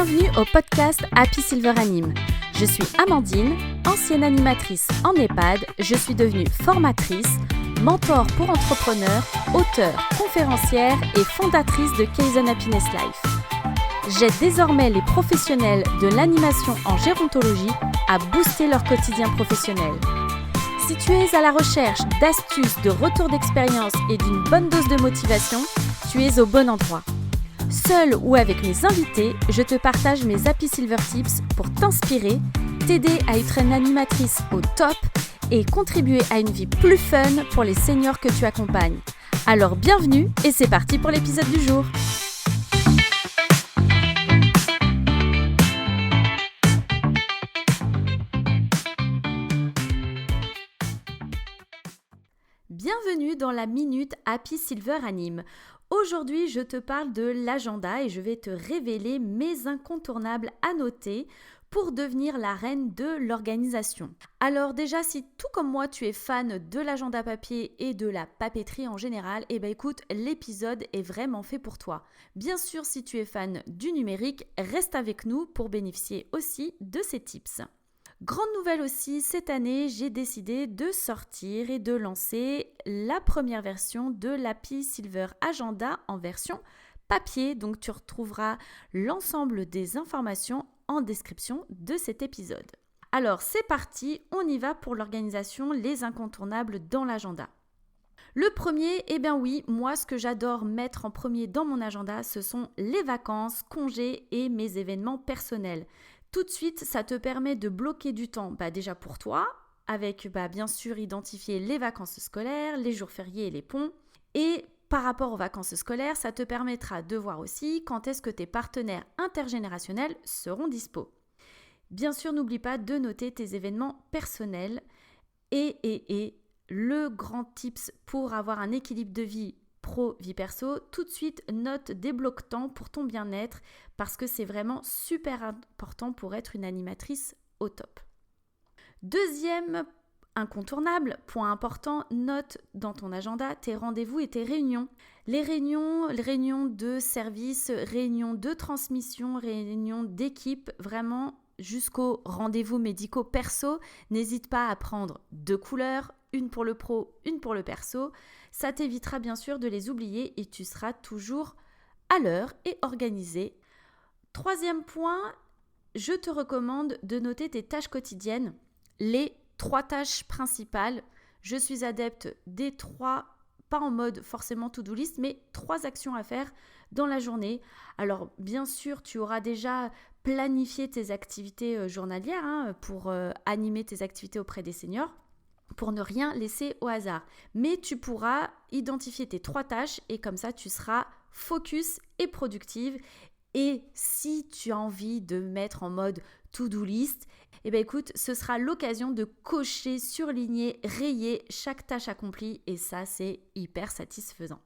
Bienvenue au podcast Happy Silver Anime. Je suis Amandine, ancienne animatrice en EHPAD. Je suis devenue formatrice, mentor pour entrepreneurs, auteure, conférencière et fondatrice de Kaizen Happiness Life. J'aide désormais les professionnels de l'animation en gérontologie à booster leur quotidien professionnel. Si tu es à la recherche d'astuces, de retours d'expérience et d'une bonne dose de motivation, tu es au bon endroit. Seule ou avec mes invités, je te partage mes Happy Silver Tips pour t'inspirer, t'aider à être une animatrice au top et contribuer à une vie plus fun pour les seniors que tu accompagnes. Alors bienvenue et c'est parti pour l'épisode du jour. Bienvenue dans la Minute Happy Silver Anime. Aujourd'hui, je te parle de l'agenda et je vais te révéler mes incontournables à noter pour devenir la reine de l'organisation. Alors déjà, si tout comme moi, tu es fan de l'agenda papier et de la papeterie en général, écoute, l'épisode est vraiment fait pour toi. Bien sûr, si tu es fan du numérique, reste avec nous pour bénéficier aussi de ces tips. Grande nouvelle aussi, cette année, j'ai décidé de sortir et de lancer la première version de l'Happy Silver Agenda en version papier. Donc, tu retrouveras l'ensemble des informations en description de cet épisode. Alors, c'est parti, on y va pour l'organisation, les incontournables dans l'agenda. Le premier, oui, moi, ce que j'adore mettre en premier dans mon agenda, ce sont les vacances, congés et mes événements personnels. Tout de suite, ça te permet de bloquer du temps déjà pour toi, avec bien sûr identifier les vacances scolaires, les jours fériés et les ponts. Et par rapport aux vacances scolaires, ça te permettra de voir aussi quand est-ce que tes partenaires intergénérationnels seront dispo. Bien sûr, n'oublie pas de noter tes événements personnels et le grand tips pour avoir un équilibre de vie pro-vie perso, tout de suite note des blocs-temps pour ton bien-être parce que c'est vraiment super important pour être une animatrice au top. Deuxième incontournable, point important, note dans ton agenda tes rendez-vous et tes réunions. Les réunions de service, réunions de transmission, réunions d'équipe, vraiment jusqu'aux rendez-vous médicaux perso, n'hésite pas à prendre 2 couleurs, une pour le pro, une pour le perso. Ça t'évitera bien sûr de les oublier et tu seras toujours à l'heure et organisé. Troisième point, je te recommande de noter tes tâches quotidiennes, les 3 tâches principales. Je suis adepte des 3, pas en mode forcément to-do list, mais 3 actions à faire dans la journée. Alors bien sûr, tu auras déjà planifié tes activités journalières pour animer tes activités auprès des seniors, pour ne rien laisser au hasard. Mais tu pourras identifier tes 3 tâches et comme ça, tu seras focus et productive. Et si tu as envie de mettre en mode to-do list, écoute, ce sera l'occasion de cocher, surligner, rayer chaque tâche accomplie et ça, c'est hyper satisfaisant.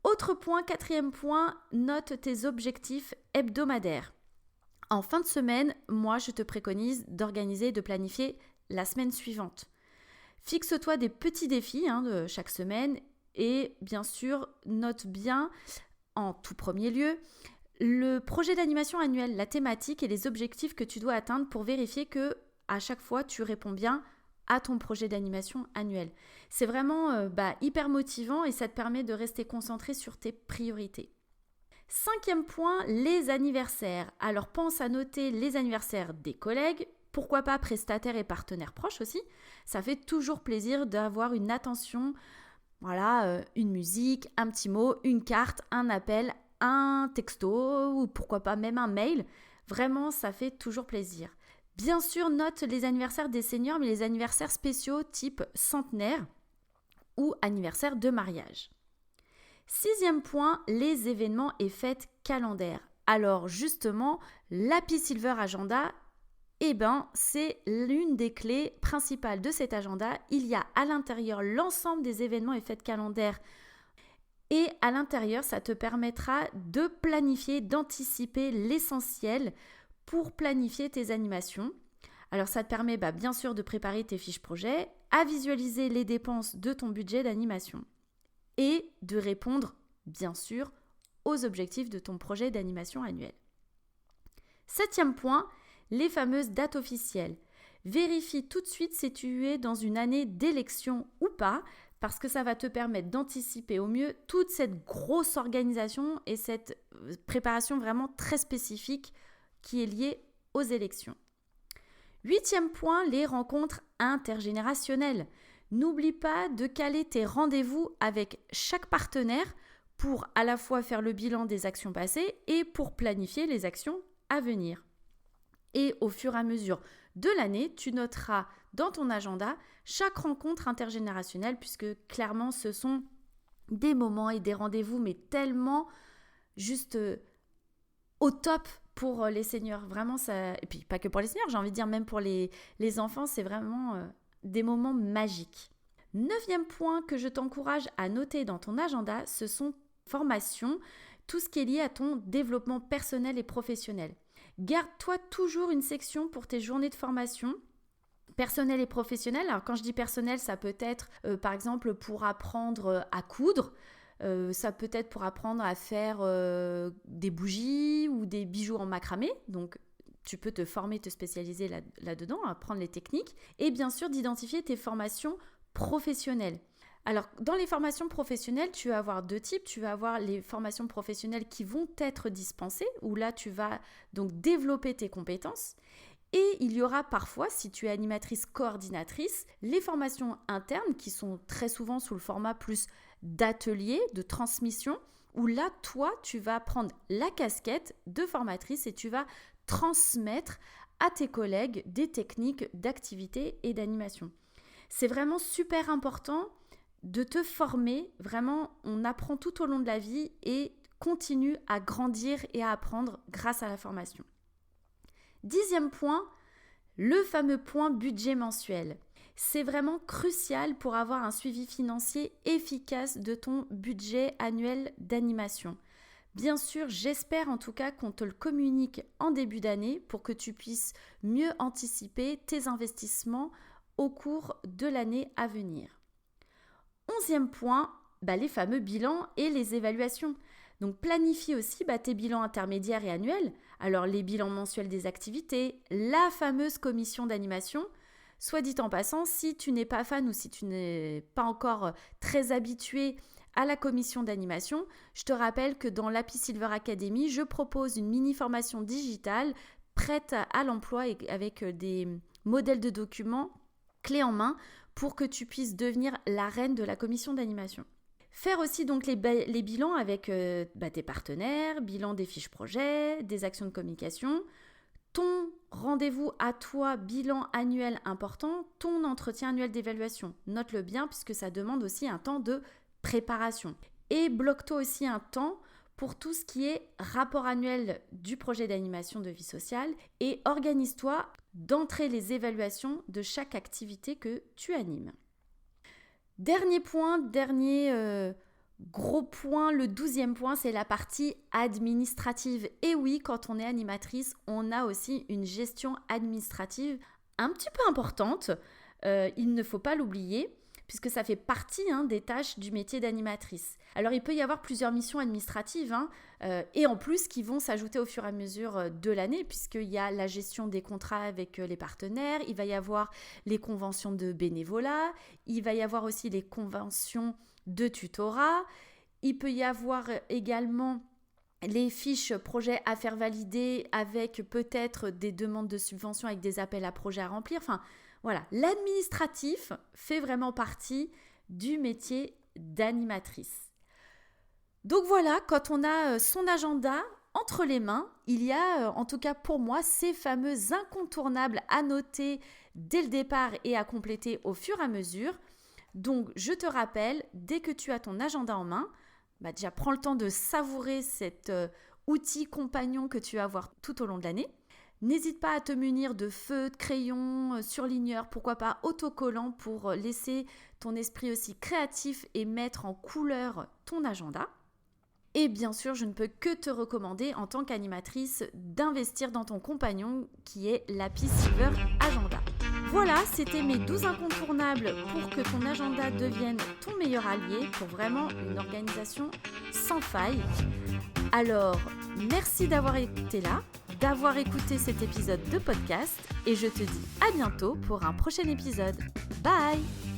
Autre point, 4e point, note tes objectifs hebdomadaires. En fin de semaine, moi, je te préconise d'organiser et de planifier la semaine suivante. Fixe-toi des petits défis de chaque semaine et bien sûr, note bien en tout premier lieu le projet d'animation annuel, la thématique et les objectifs que tu dois atteindre pour vérifier que à chaque fois, tu réponds bien à ton projet d'animation annuel. C'est vraiment hyper motivant et ça te permet de rester concentré sur tes priorités. 5e point, les anniversaires. Alors pense à noter les anniversaires des collègues, pourquoi pas prestataires et partenaires proches aussi. Ça fait toujours plaisir d'avoir une attention, une musique, un petit mot, une carte, un appel, un texto ou pourquoi pas même un mail. Vraiment, ça fait toujours plaisir. Bien sûr, note les anniversaires des seniors, mais les anniversaires spéciaux type centenaire ou anniversaire de mariage. 6e point, les événements et fêtes calendaires. Alors justement, l'Happy Silver Agenda, c'est l'une des clés principales de cet agenda. Il y a à l'intérieur l'ensemble des événements et fêtes calendaires. Et à l'intérieur, ça te permettra de planifier, d'anticiper l'essentiel pour planifier tes animations. Alors ça te permet bien sûr de préparer tes fiches projets, à visualiser les dépenses de ton budget d'animation et de répondre bien sûr aux objectifs de ton projet d'animation annuel. 7e point, les fameuses dates officielles. Vérifie tout de suite si tu es dans une année d'élection ou pas, parce que ça va te permettre d'anticiper au mieux toute cette grosse organisation et cette préparation vraiment très spécifique qui est liée aux élections. 8e point, les rencontres intergénérationnelles. N'oublie pas de caler tes rendez-vous avec chaque partenaire pour à la fois faire le bilan des actions passées et pour planifier les actions à venir. Et au fur et à mesure de l'année, tu noteras dans ton agenda chaque rencontre intergénérationnelle puisque clairement ce sont des moments et des rendez-vous mais tellement juste au top pour les seniors. Vraiment ça, et puis pas que pour les seniors, j'ai envie de dire même pour les enfants, c'est vraiment des moments magiques. 9e point que je t'encourage à noter dans ton agenda, ce sont formations, tout ce qui est lié à ton développement personnel et professionnel. Garde-toi toujours une section pour tes journées de formation personnelles et professionnelles. Alors quand je dis personnel, ça peut être par exemple pour apprendre à coudre, ça peut être pour apprendre à faire des bougies ou des bijoux en macramé. Donc tu peux te former, te spécialiser là-dedans, apprendre les techniques. Et bien sûr d'identifier tes formations professionnelles. Alors, dans les formations professionnelles, tu vas avoir 2 types. Tu vas avoir les formations professionnelles qui vont être dispensées, où là, tu vas donc développer tes compétences. Et il y aura parfois, si tu es animatrice coordinatrice, les formations internes qui sont très souvent sous le format plus d'atelier, de transmission, où là, toi, tu vas prendre la casquette de formatrice et tu vas transmettre à tes collègues des techniques d'activité et d'animation. C'est vraiment super important de te former, vraiment, on apprend tout au long de la vie et continue à grandir et à apprendre grâce à la formation. 10e point, le fameux point budget mensuel. C'est vraiment crucial pour avoir un suivi financier efficace de ton budget annuel d'animation. Bien sûr, j'espère en tout cas qu'on te le communique en début d'année pour que tu puisses mieux anticiper tes investissements au cours de l'année à venir. 11e point, les fameux bilans et les évaluations. Donc planifie aussi tes bilans intermédiaires et annuels. Alors les bilans mensuels des activités, la fameuse commission d'animation. Soit dit en passant, si tu n'es pas fan ou si tu n'es pas encore très habitué à la commission d'animation, je te rappelle que dans l'Happy Silver Academy, je propose une mini-formation digitale prête à l'emploi et avec des modèles de documents clés en main pour que tu puisses devenir la reine de la commission d'animation. Faire aussi donc les bilans avec tes partenaires, bilan des fiches projets, des actions de communication, ton rendez-vous à toi, bilan annuel important, ton entretien annuel d'évaluation. Note-le bien puisque ça demande aussi un temps de préparation. Et bloque-toi aussi un temps pour tout ce qui est rapport annuel du projet d'animation de vie sociale et organise-toi d'entrer les évaluations de chaque activité que tu animes. Dernier point, gros point, le 12e point, c'est la partie administrative. Et oui, quand on est animatrice, on a aussi une gestion administrative un petit peu importante. Il ne faut pas l'oublier, puisque ça fait partie des tâches du métier d'animatrice. Alors, il peut y avoir plusieurs missions administratives, et en plus qui vont s'ajouter au fur et à mesure de l'année, puisqu'il y a la gestion des contrats avec les partenaires, il va y avoir les conventions de bénévolat, il va y avoir aussi les conventions de tutorat, il peut y avoir également les fiches projets à faire valider avec peut-être des demandes de subventions avec des appels à projets à remplir. Enfin, voilà, l'administratif fait vraiment partie du métier d'animatrice. Donc voilà, quand on a son agenda entre les mains, il y a, en tout cas pour moi, ces fameux incontournables à noter dès le départ et à compléter au fur et à mesure. Donc, je te rappelle, dès que tu as ton agenda en main, déjà prends le temps de savourer cet outil compagnon que tu vas avoir tout au long de l'année. N'hésite pas à te munir de feutres, de crayons, surligneurs, pourquoi pas autocollants pour laisser ton esprit aussi créatif et mettre en couleur ton agenda. Et bien sûr, je ne peux que te recommander en tant qu'animatrice d'investir dans ton compagnon qui est l'Happy Silver Agenda. Voilà, c'était mes 12 incontournables pour que ton agenda devienne ton meilleur allié pour vraiment une organisation sans faille. Alors, merci d'avoir été là. d'avoir écouté cet épisode de podcast et je te dis à bientôt pour un prochain épisode. Bye!